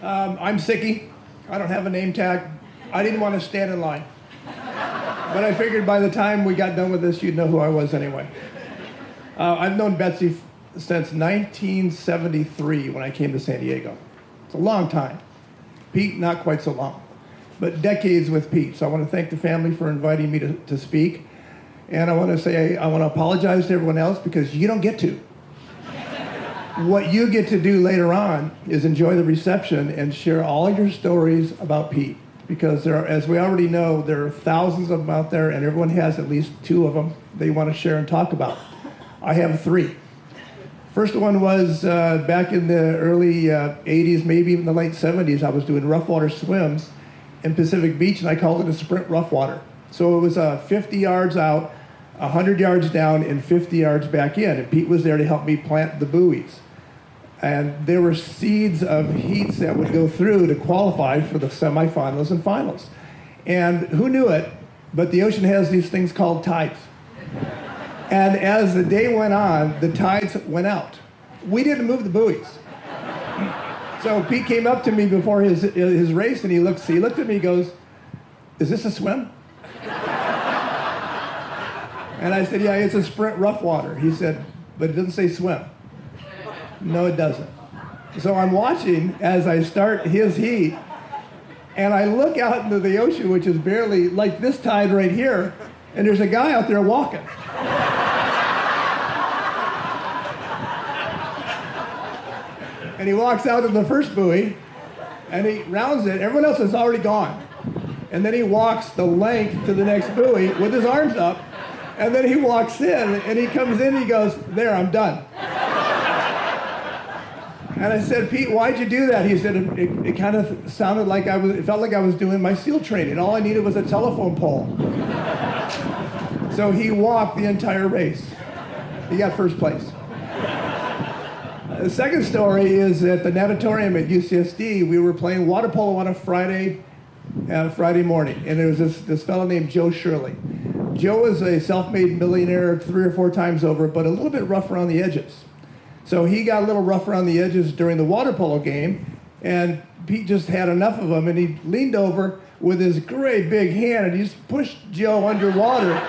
I'm Sickie. I don't have a name tag. I didn't want to stand in line. But I figured by the time we got done with this, you'd know who I was anyway. I've known Betsy since 1973 when I came to San Diego. It's a long time. Pete, not quite so long, but decades with Pete. So I want to thank the family for inviting me to speak. And I want to say, I want to apologize to everyone else because you don't get to. What you get to do later on is enjoy the reception and share all your stories about Pete. Because there are, as we already know, there are thousands of them out there, and everyone has at least two of them they want to share and talk about. I have three. First one was back in the early 80s, maybe even the late 70s. I was doing rough water swims in Pacific Beach, and I called it a sprint rough water. So it was 50 yards out, 100 yards down, and 50 yards back in. And Pete was there to help me plant the buoys. And there were seeds of heats that would go through to qualify for the semifinals and finals. And who knew it, but the ocean has these things called tides. And as the day went on, the tides went out. We didn't move the buoys. So Pete came up to me before his race, and he looked at me, he goes, "Is this a swim?" And I said, "Yeah, it's a sprint rough water." He said, "But it doesn't say swim." No, it doesn't. So I'm watching as I start his heat, and I look out into the ocean, which is barely like this tide right here, and there's a guy out there walking. And he walks out to the first buoy, and he rounds it. Everyone else is already gone. And then he walks the length to the next buoy with his arms up, and then he walks in, and he comes in, and he goes, "There, I'm done." And I said, "Pete, why'd you do that?" He said, it kind of sounded like it felt like I was doing my SEAL training. All I needed was a telephone pole. So he walked the entire race. He got first place. The second story is at the natatorium at UCSD. We were playing water polo on a Friday morning. And there was this fellow named Joe Shirley. Joe was a self-made millionaire 3 or 4 times over, but a little bit rough around the edges. So he got a little rough around the edges during the water polo game, and Pete just had enough of him, and he leaned over with his great big hand, and he just pushed Joe underwater,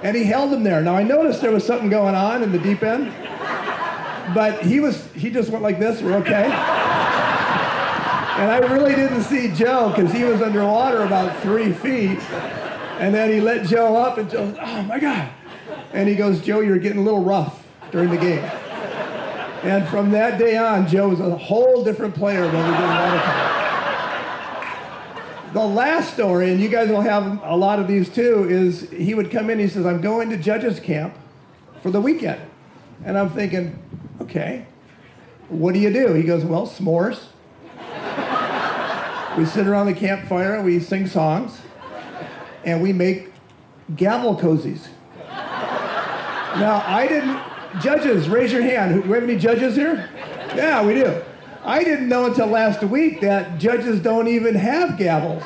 and he held him there. Now, I noticed there was something going on in the deep end, but he just went like this, "We're okay." And I really didn't see Joe, because he was underwater about 3 feet, and then he let Joe up, and Joe, "Oh my God." And he goes, "Joe, you're getting a little rough during the game." And from that day on, Joe was a whole different player when we did water polo. The last story, and you guys will have a lot of these too, is he would come in, he says, "I'm going to judges camp for the weekend." And I'm thinking, okay, what do you do? He goes, "Well, s'mores. We sit around the campfire, we sing songs, and we make gavel cozies." Now, I didn't... Judges, raise your hand. Do we have any judges here? Yeah, we do. I didn't know until last week that judges don't even have gavels.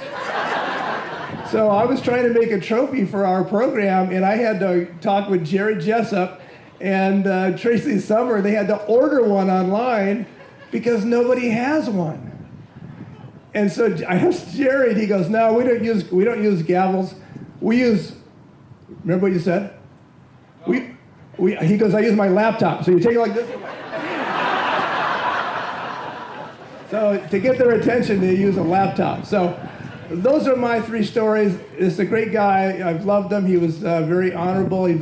So I was trying to make a trophy for our program, and I had to talk with Jerry Jessup and Tracy Summer. They had to order one online because nobody has one. And so I asked Jerry, and he goes, "No, we don't use gavels. We use," remember what you said? He goes, "I use my laptop." So you take it like this. So to get their attention, they use a laptop. So those are my 3 stories. It's a great guy. I've loved him. He was very honorable. He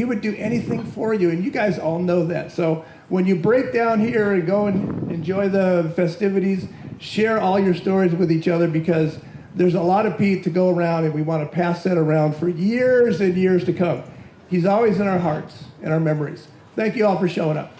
would do anything for you, and you guys all know that. So when you break down here and go and enjoy the festivities, share all your stories with each other, because there's a lot of Pete to go around, and we want to pass that around for years and years to come. He's always in our hearts and our memories. Thank you all for showing up.